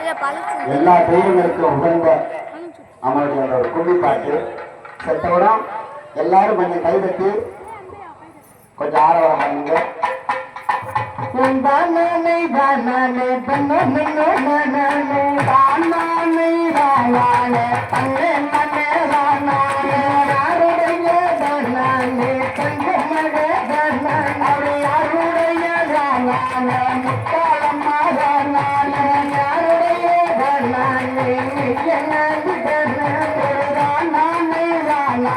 எல்லா தெய்வங்களுக்கும் உகந்த அவங்களுடைய அந்த ஒரு கும்மிப்பாட்டு செத்தவுடன் எல்லாரும் கொஞ்சம் கைதட்டி கொஞ்சம் ஆரவாரம் பண்ணுங்க. தானே தானே தன்னே தானே தானே தானே தன்னே தன்னே தானே யாருடைய தானே தங்கமக தானே யாருடைய தானே முக்காலம்மா தானே யாருடைய தானே என்னது தானே தானே தானே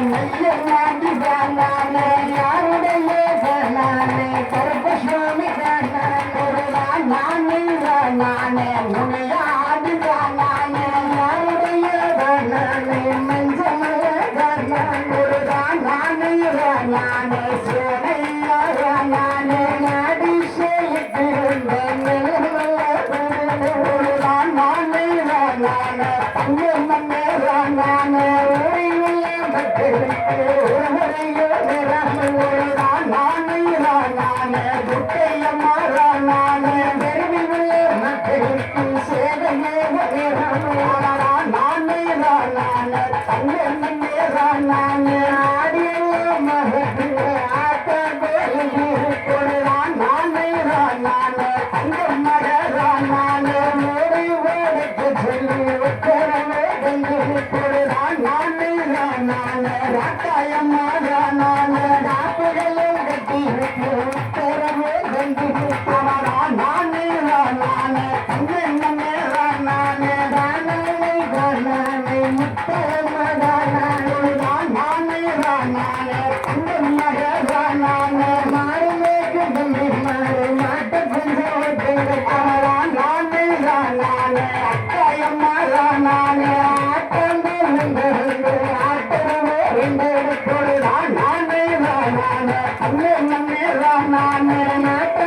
மெய்யனாதி தானே யாருடைய தானே கருப்பசாமி நானே முனையாடி தானே யாருடைய தானே மஞ்சமல தானே நானே சேனையா நானே நாடி செய்திருந்த நானே நானே தங்கமன்னே நானே ஊரில் நானே நானே துட்டையம்மா நானே சேவையே நானே நானே தங்கமன்னே நானே ஆடிய மகன் ஆட்ட நானே நானே தங்கம்மக நானே மோடி வேலைக்கு சொல்லி உத்தரவே நானே நானே ராக்காயம்மா நானே நாட்டுகளும் கட்டி உத்தரவே நானே நானே தங்கம்மன்னே நானே தானே தானே முத்தமக நானே நானே தங்கம்மக நானே மாறுமேக்கு தம்பி மாறு மாட்ட நானே நானே அக்காயம்மா நானே ஆட்டமே ஆட்டமே நானே நானே தங்கம்மன்னே நானே நாட்ட